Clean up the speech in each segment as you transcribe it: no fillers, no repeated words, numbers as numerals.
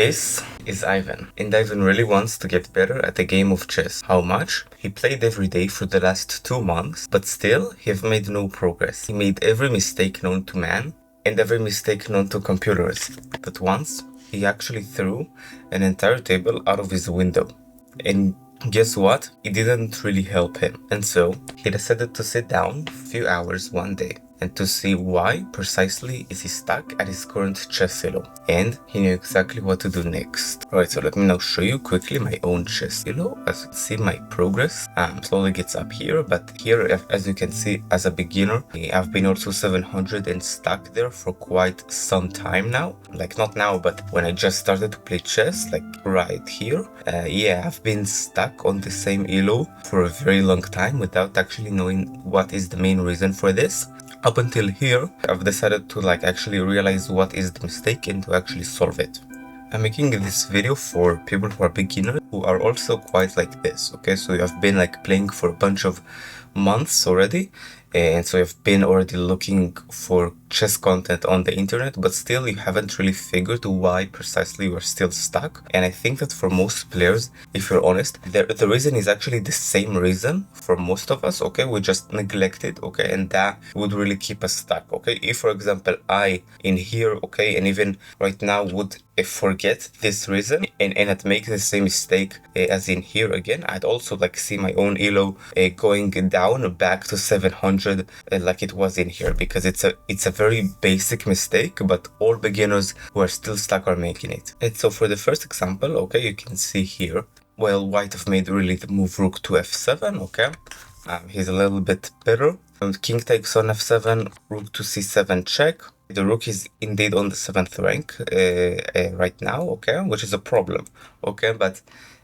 This is Ivan, and Ivan really wants to get better at the game of chess. How much? He played every day for the last 2 months, but still, he have made no progress. He made every mistake known to man, and every mistake known to computers. But once, he actually threw an entire table out of his window. And guess what? It didn't really help him. And so, he decided to sit down a few hours one day and to see why precisely is he stuck at his current chess elo. And he knew exactly what to do next. Alright, so let me now show you quickly my own chess elo. As you can see, my progress slowly gets up here, but here, as you can see, as a beginner, I've been also 700 and stuck there for quite some time now. Like, not now, but when I just started to play chess, like right here. Yeah, I've been stuck on the same elo for a very long time without actually knowing what is the main reason for this. Up until here, I've decided to actually realize what is the mistake and to actually solve it. I'm making this video for people who are beginners, who are also quite like this, okay? So you have been playing for a bunch of months already, and so you've been already looking for chess content on the internet, but still you haven't really figured why precisely you are still stuck. And I think that for most players, if you're honest, the reason is actually the same reason for most of us, okay? We just neglect it, okay? And that would really keep us stuck, okay? If, for example, I in here, okay, and even right now would forget this reason and I'd make the same mistake as in here again, I'd also see my own elo going down back to 700 like it was in here, because it's a very basic mistake, but all beginners who are still stuck are making it. And so for the first example, okay, you can see here, well, white have made really the move rook to f7, okay, he's a little bit better. King takes on f7, rook to c7 check. The rook is indeed on the 7th rank right now, okay, which is a problem, okay, but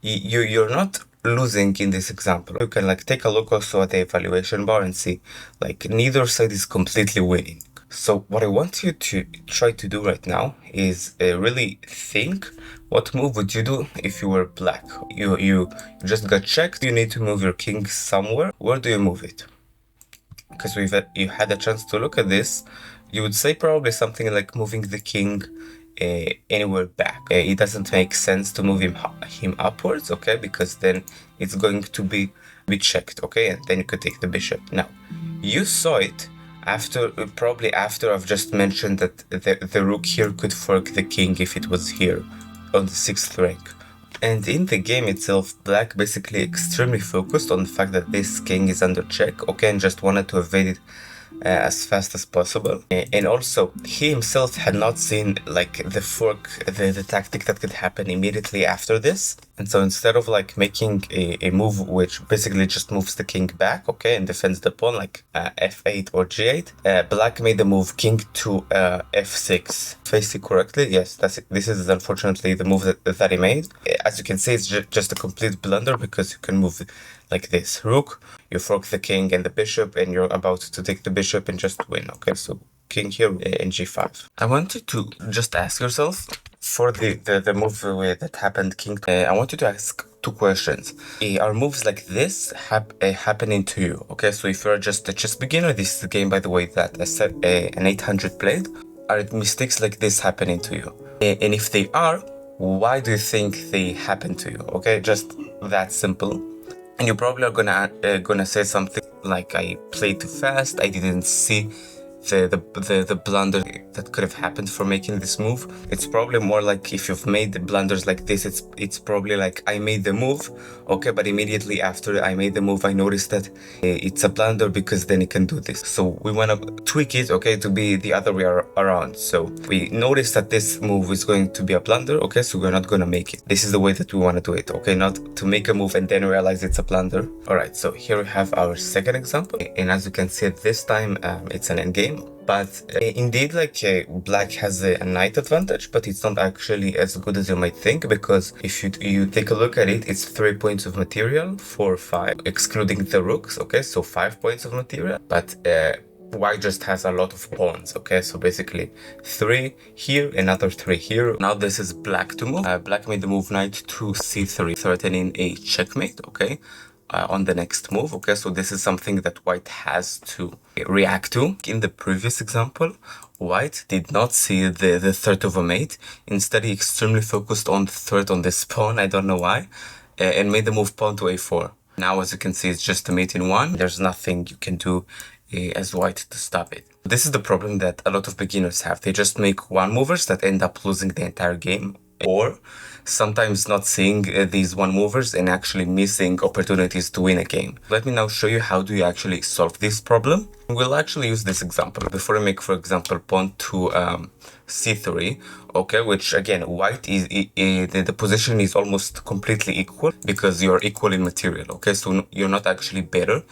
you're not losing in this example. You can take a look also at the evaluation bar and see neither side is completely winning. So what I want you to try to do right now is really think, what move would you do if you were black? You just got checked, you need to move your king somewhere. Where do you move it? Because you had a chance to look at this, you would say probably something like moving the king anywhere back. It doesn't make sense to move him upwards, okay, because then it's going to be checked, okay, and then you could take the bishop. Now, you saw it probably after I've just mentioned that the rook here could fork the king if it was here on the 6th rank. And in the game itself, black basically extremely focused on the fact that this king is under check, okay, and just wanted to evade it as fast as possible. And also, he himself had not seen the fork, the tactic that could happen immediately after this. And so instead of making a move which basically just moves the king back, okay, and defends the pawn f8 or g8, black made the move king to f6. Face it correctly, yes, this is unfortunately the move that he made. As you can see, it's just a complete blunder, because you can move like this. Rook, you fork the king and the bishop, and you're about to take the bishop and just win, okay? So king here in g5. I want you to just ask yourself, for the move that happened king, I want you to ask 2 questions. Are moves like this happening to you? Okay, so if you're just a chess beginner, this is a game, by the way, that an 800 played. Are mistakes like this happening to you? And if they are, why do you think they happen to you? Okay, just that simple. And you probably are gonna say something like, I played too fast, I didn't see the blunder that could have happened for making this move. It's probably more like, if you've made the blunders like this, it's probably like, I made the move, okay, but immediately after I made the move, I noticed that it's a blunder, because then it can do this. So we want to tweak it, okay, to be the other way around. So we noticed that this move is going to be a blunder, okay, so we're not going to make it. This is the way that we want to do it, okay, not to make a move and then realize it's a blunder. Alright, so here we have our second example, and as you can see, at this time it's an endgame. But indeed, black has a knight advantage, but it's not actually as good as you might think, because if you take a look at it, it's 3 points of material, 4 or 5, excluding the rooks, okay, so 5 points of material, but white just has a lot of pawns, okay, so basically 3 here, another 3 here. Now this is black to move. Black made the move knight to c3, threatening a checkmate, okay. on the next move. Okay, so this is something that white has to react to. In the previous example, white did not see the threat of a mate. Instead, he extremely focused on the threat on this pawn. I don't know why, and made the move pawn to a4. Now, as you can see, it's just a mate in one. There's nothing you can do as white to stop it. This is the problem that a lot of beginners have. They just make one movers that end up losing the entire game, or sometimes not seeing these one movers and actually missing opportunities to win a game. Let me now show you how do you actually solve this problem. We'll actually use this example. Before I make, for example, pawn to c3, okay, which again, white is the position is almost completely equal because you're equal in material, okay? So you're not actually better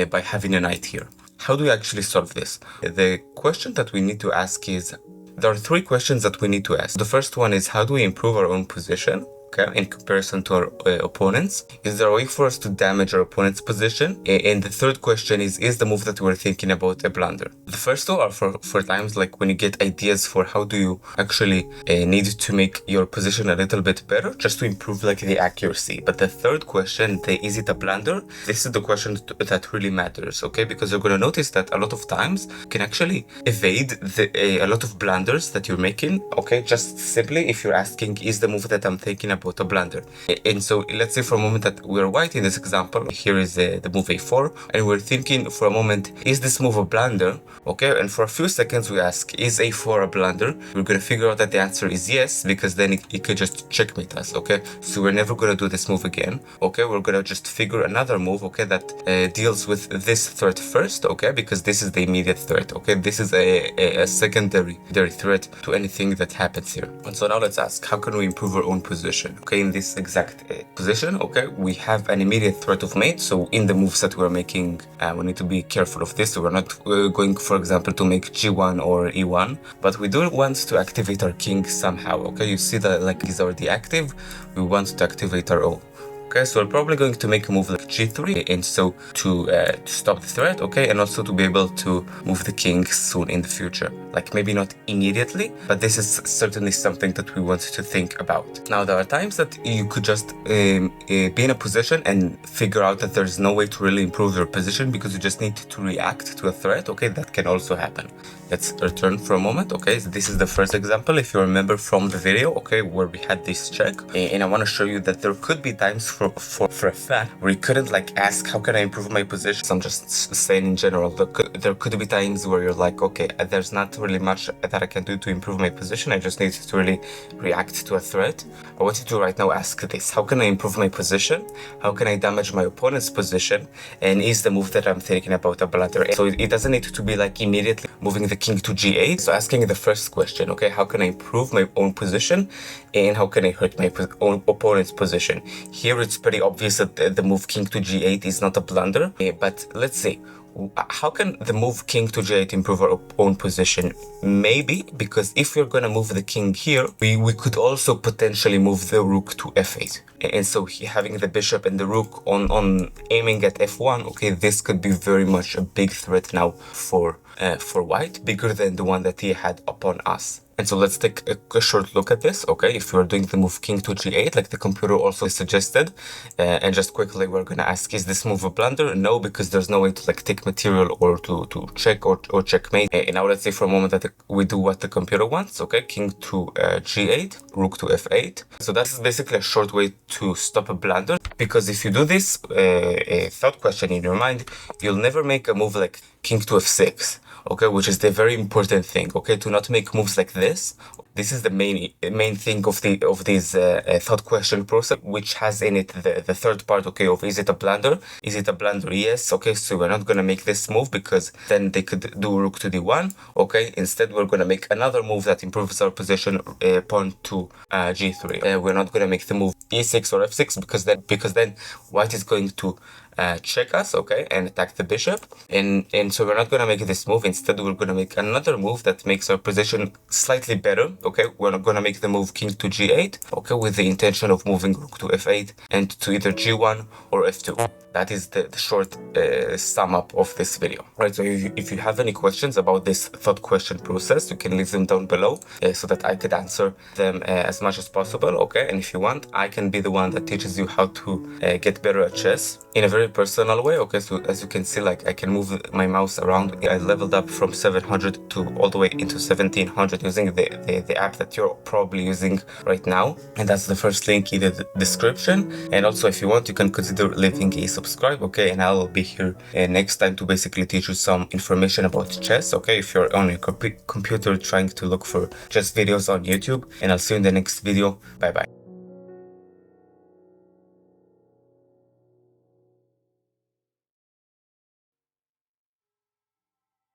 by having a knight here. How do we actually solve this? The question that we need to ask is, there are three questions that we need to ask. The first one is, how do we improve our own position, okay, in comparison to our opponents? Is there a way for us to damage our opponent's position? And the third question is the move that we're thinking about a blunder? The first two are for times like when you get ideas for how do you actually need to make your position a little bit better, just to improve like the accuracy. But the third question, is it a blunder? This is the question that really matters, okay? Because you're going to notice that a lot of times you can actually evade a lot of blunders that you're making, okay? Just simply if you're asking, is the move that I'm thinking about a blunder? And so let's say for a moment that we're white in this example. Here is the move a4, and we're thinking for a moment, is this move a blunder? Okay, and for a few seconds we ask, is a4 a blunder? We're gonna figure out that the answer is yes, because then it could just checkmate us, okay? So we're never gonna do this move again, okay? We're gonna just figure another move, okay, that deals with this threat first, okay? Because this is the immediate threat, okay? This is a secondary threat to anything that happens here. And so now let's ask, how can we improve our own position? Okay, in this exact position, okay, we have an immediate threat of mate. So in the moves that we're making, we need to be careful of this. So we're not going, for example, to make g1 or e1, but we do want to activate our king somehow. Okay, you see that like is already active. We want to activate our own. Okay, so we're probably going to make a move like g3, and so to stop the threat, okay, and also to be able to move the king soon in the future. Like maybe not immediately, but this is certainly something that we want to think about. Now, there are times that you could just be in a position and figure out that there's no way to really improve your position because you just need to react to a threat, okay, that can also happen. Let's return for a moment, okay? So this is the first example, if you remember from the video, okay, where we had this check. And I want to show you that there could be times for a fact where you couldn't like ask, how can I improve my position? So I'm just saying in general, there could be times where you're like, okay, there's not really much that I can do to improve my position. I just need to really react to a threat. I want you to right now ask this, how can I improve my position? How can I damage my opponent's position? And is the move that I'm thinking about a blunder? So it doesn't need to be like immediately moving the king to g8. So asking the first question, okay, how can I improve my own position and how can I hurt my own opponent's position? Here it's pretty obvious that the move king to g8 is not a blunder, but let's see. How can the move king to g8 improve our own position? Maybe because if we're gonna move the king here, we could also potentially move the rook to f8. And so having the bishop and the rook on aiming at f1, okay, this could be very much a big threat now for white, bigger than the one that he had upon us. And so let's take a short look at this, okay? If you're doing the move king to g8, like the computer also suggested, and just quickly we're gonna ask, is this move a blunder? No, because there's no way to like take material or to check or checkmate. And now let's say for a moment that we do what the computer wants, okay? King to g8, rook to f8. So that's basically a short way to stop a blunder, because if you do this, a thought question in your mind, you'll never make a move like king to f6. Okay, which is the very important thing, okay, to not make moves like this. This is the main thing of this thought question process, which has in it the third part, okay, of is it a blunder? Is it a blunder? Yes, okay, so we're not gonna make this move because then they could do rook to d1, okay. Instead, we're gonna make another move that improves our position, pawn to g3. We're not gonna make the move e6 or f6 because then white is going to check us, okay, and attack the bishop, and so we're not gonna make this move. Instead, we're gonna make another move that makes our position slightly better, okay. We're not gonna make the move king to g8, okay, with the intention of moving rook to f8 and to either g1 or f2. That is the short sum up of this video. Right, so if you have any questions about this thought question process, you can leave them down below so that I could answer them as much as possible, okay? And if you want, I can be the one that teaches you how to get better at chess in a very personal way, okay? So as you can see, like, I can move my mouse around. I leveled up from 700 to all the way into 1700 using the app that you're probably using right now, and that's the first link in the description. And also, if you want, you can consider leaving a subscribe, okay? And I will be here next time to basically teach you some information about chess, okay? If you're on your computer trying to look for chess videos on YouTube. And I'll see you in the next video. Bye bye.